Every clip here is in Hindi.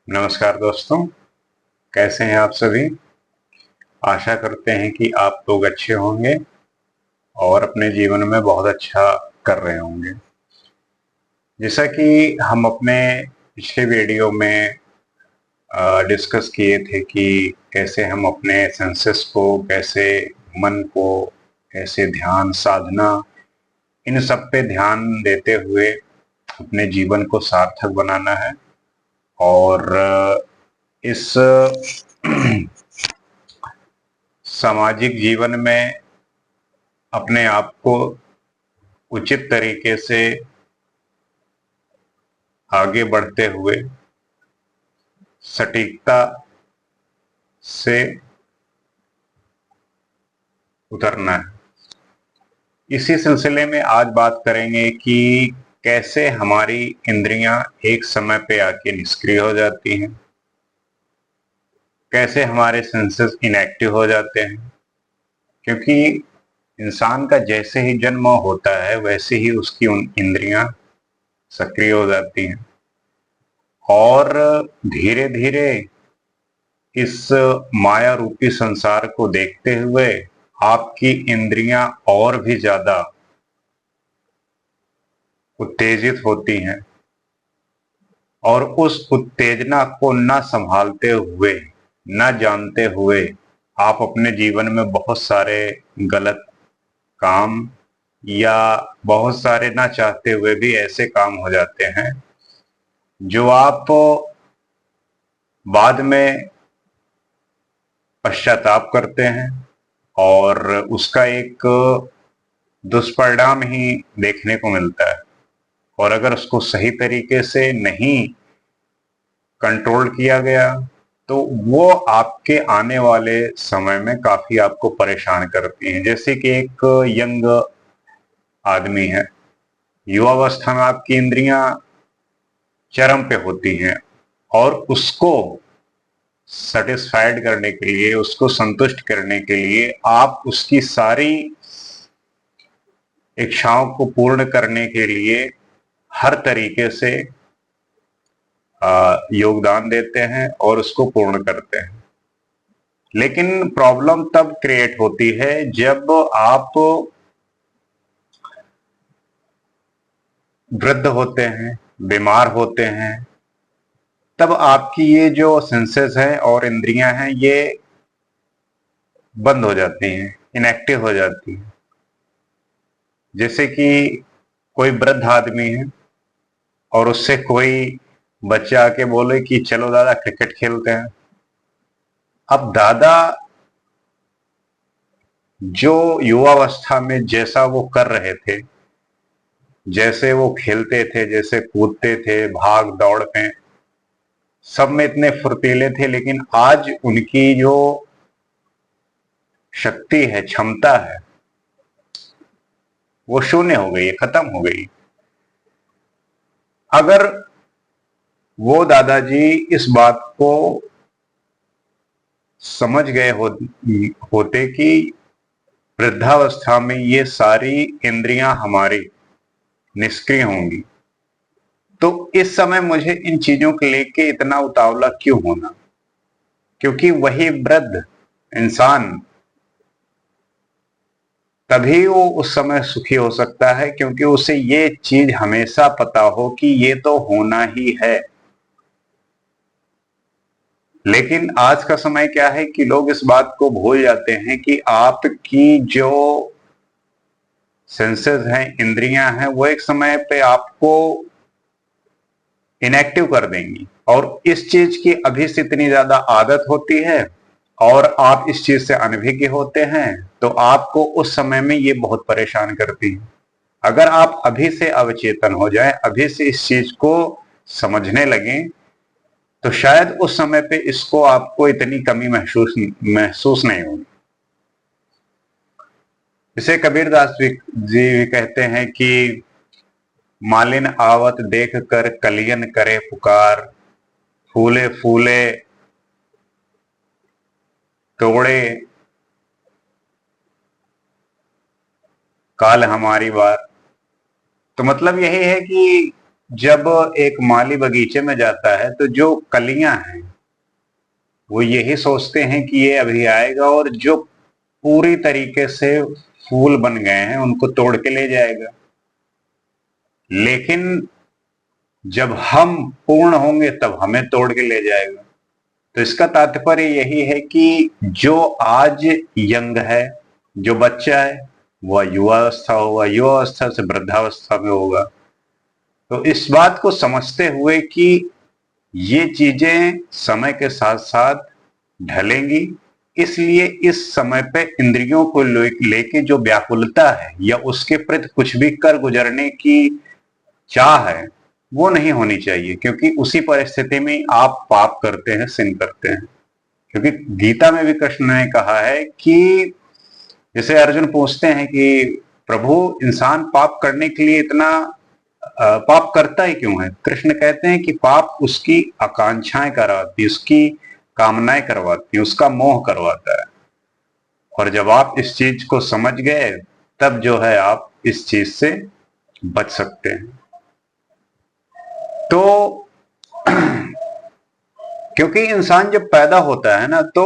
नमस्कार दोस्तों, कैसे हैं आप सभी। आशा करते हैं कि आप लोग अच्छे होंगे और अपने जीवन में बहुत अच्छा कर रहे होंगे। जैसा कि हम अपने पिछले वीडियो में डिस्कस किए थे कि कैसे हम अपने सेंसेस को, कैसे मन को, कैसे ध्यान साधना, इन सब पे ध्यान देते हुए अपने जीवन को सार्थक बनाना है। और इस सामाजिक जीवन में अपने आप को उचित तरीके से आगे बढ़ते हुए सटीकता से उतरना है। इसी सिलसिले में आज बात करेंगे कि कैसे हमारी इंद्रियां एक समय पे आके निष्क्रिय हो जाती हैं, कैसे हमारे सेंसेस इनएक्टिव हो जाते हैं। क्योंकि इंसान का जैसे ही जन्म होता है वैसे ही उसकी उन इंद्रियां सक्रिय हो जाती हैं और धीरे धीरे इस माया रूपी संसार को देखते हुए आपकी इंद्रियां और भी ज्यादा उत्तेजित होती हैं और उस उत्तेजना को न संभालते हुए, न जानते हुए आप अपने जीवन में बहुत सारे गलत काम या बहुत सारे ना चाहते हुए भी ऐसे काम हो जाते हैं जो आप बाद में पश्चाताप करते हैं और उसका एक दुष्परिणाम ही देखने को मिलता है। और अगर उसको सही तरीके से नहीं कंट्रोल किया गया तो वो आपके आने वाले समय में काफी आपको परेशान करती हैं। जैसे कि एक यंग आदमी है, युवावस्था में आपकी इंद्रियां चरम पे होती हैं और उसको सेटिस्फाइड करने के लिए, उसको संतुष्ट करने के लिए आप उसकी सारी इच्छाओं को पूर्ण करने के लिए हर तरीके से योगदान देते हैं और उसको पूर्ण करते हैं। लेकिन प्रॉब्लम तब क्रिएट होती है जब आप वृद्ध होते हैं, बीमार होते हैं, तब आपकी ये जो सेंसेस हैं और इंद्रियां हैं ये बंद हो जाती हैं, इनएक्टिव हो जाती हैं। जैसे कि कोई वृद्ध आदमी है और उससे कोई बच्चा आके बोले कि चलो दादा क्रिकेट खेलते हैं। अब दादा जो युवावस्था में जैसा वो कर रहे थे, जैसे वो खेलते थे, जैसे कूदते थे, भाग दौड़ में सब में इतने फुर्तीले थे, लेकिन आज उनकी जो शक्ति है, क्षमता है, वो शून्य हो गई है, खत्म हो गई। अगर वो दादाजी इस बात को समझ गए होते कि वृद्धावस्था में ये सारी इंद्रियां हमारी निष्क्रिय होंगी, तो इस समय मुझे इन चीजों को लेके इतना उतावला क्यों होना। क्योंकि वही वृद्ध इंसान तभी वो उस समय सुखी हो सकता है क्योंकि उसे ये चीज हमेशा पता हो कि ये तो होना ही है। लेकिन आज का समय क्या है कि लोग इस बात को भूल जाते हैं कि आपकी जो सेंसेस हैं, इंद्रियां हैं, वो एक समय पे आपको इनएक्टिव कर देंगी और इस चीज की अभी से इतनी ज्यादा आदत होती है और आप इस चीज से अनभिज्ञ होते हैं तो आपको उस समय में ये बहुत परेशान करती है। अगर आप अभी से अवचेतन हो जाएं, अभी से इस चीज को समझने लगें, तो शायद उस समय पे इसको आपको इतनी कमी महसूस नहीं होगी। इसे कबीरदास जी भी कहते हैं कि मालिन आवत देख कर कलियन करे पुकार, फूले फूले तोड़े काल हमारी बार। तो मतलब यही है कि जब एक माली बगीचे में जाता है तो जो कलियां हैं वो यही सोचते हैं कि ये अभी आएगा और जो पूरी तरीके से फूल बन गए हैं उनको तोड़ के ले जाएगा। लेकिन जब हम पूर्ण होंगे तब हमें तोड़ के ले जाएगा। तो इसका तात्पर्य यही है कि जो आज यंग है, जो बच्चा है, वह युवावस्था होगा, युवावस्था से वृद्धावस्था में होगा। तो इस बात को समझते हुए कि ये चीजें समय के साथ साथ ढलेंगी, इसलिए इस समय पे इंद्रियों को लेके जो व्याकुलता है या उसके प्रति कुछ भी कर गुजरने की चाह है वो नहीं होनी चाहिए, क्योंकि उसी परिस्थिति में आप पाप करते हैं, सिन करते हैं। क्योंकि गीता में भी कृष्ण ने कहा है कि जैसे अर्जुन पूछते हैं कि प्रभु इंसान पाप करने के लिए इतना पाप करता ही क्यों है? कृष्ण कहते हैं कि पाप उसकी आकांक्षाएं करवाती, उसकी कामनाएं करवाती, उसका मोह करवाता है। और जब आप इस चीज को समझ गए तब जो है आप इस चीज से बच सकते हैं। तो क्योंकि इंसान जब पैदा होता है ना तो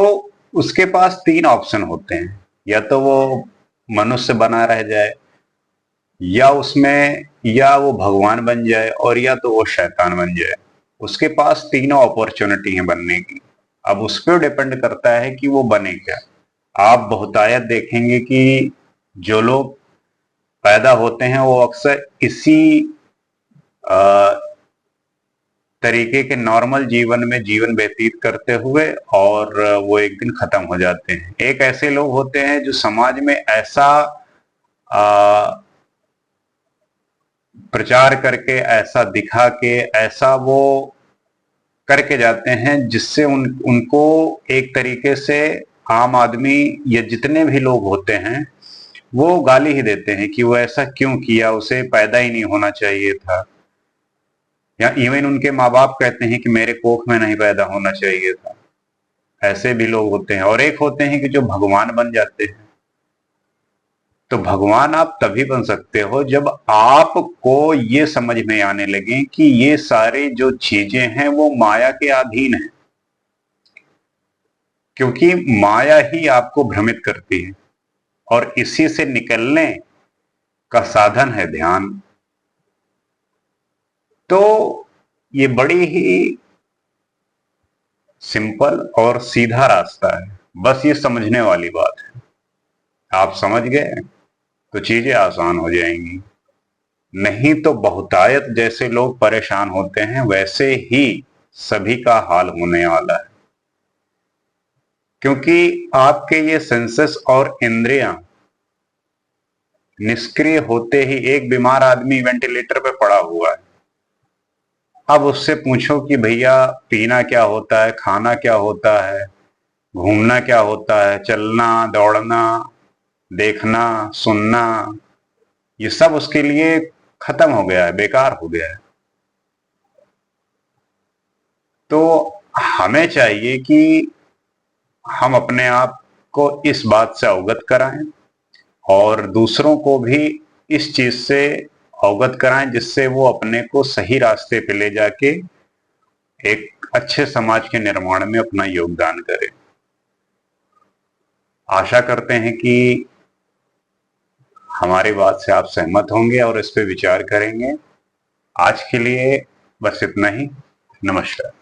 उसके पास 3 ऑप्शन होते हैं, या तो वो मनुष्य बना रह जाए, या वो भगवान बन जाए, और या तो वो शैतान बन जाए। उसके पास तीनों अपॉर्चुनिटी है बनने की। अब उस पर डिपेंड करता है कि वो बने क्या। आप बहुतायत देखेंगे कि जो लोग पैदा होते हैं वो अक्सर इसी तरीके के नॉर्मल जीवन में जीवन व्यतीत करते हुए और वो एक दिन खत्म हो जाते हैं। एक ऐसे लोग होते हैं जो समाज में ऐसा प्रचार करके, ऐसा दिखा के, ऐसा वो करके जाते हैं जिससे उनको एक तरीके से आम आदमी या जितने भी लोग होते हैं वो गाली ही देते हैं कि वो ऐसा क्यों किया, उसे पैदा ही नहीं होना चाहिए था। या इवन उनके माँ बाप कहते हैं कि मेरे कोख में नहीं पैदा होना चाहिए था। ऐसे भी लोग होते हैं। और एक होते हैं कि जो भगवान बन जाते हैं। तो भगवान आप तभी बन सकते हो जब आपको ये समझ में आने लगे कि ये सारी जो चीजें हैं वो माया के अधीन है। क्योंकि माया ही आपको भ्रमित करती है और इसी से निकलने का साधन है ध्यान। तो ये बड़ी ही सिंपल और सीधा रास्ता है, बस ये समझने वाली बात है। आप समझ गए तो चीजें आसान हो जाएंगी। नहीं तो बहुतायत जैसे लोग परेशान होते हैं वैसे ही सभी का हाल होने वाला है। क्योंकि आपके ये सेंसेस और इंद्रियां निष्क्रिय होते ही, एक बीमार आदमी वेंटिलेटर पे पड़ा हुआ है, अब उससे पूछो कि भैया पीना क्या होता है, खाना क्या होता है, घूमना क्या होता है, चलना दौड़ना, देखना सुनना, ये सब उसके लिए खत्म हो गया है, बेकार हो गया है। तो हमें चाहिए कि हम अपने आप को इस बात से अवगत कराएं और दूसरों को भी इस चीज से अवगत कराएं, जिससे वो अपने को सही रास्ते पे ले जाके एक अच्छे समाज के निर्माण में अपना योगदान करें। आशा करते हैं कि हमारी बात से आप सहमत होंगे और इस पे विचार करेंगे। आज के लिए बस इतना ही। नमस्कार।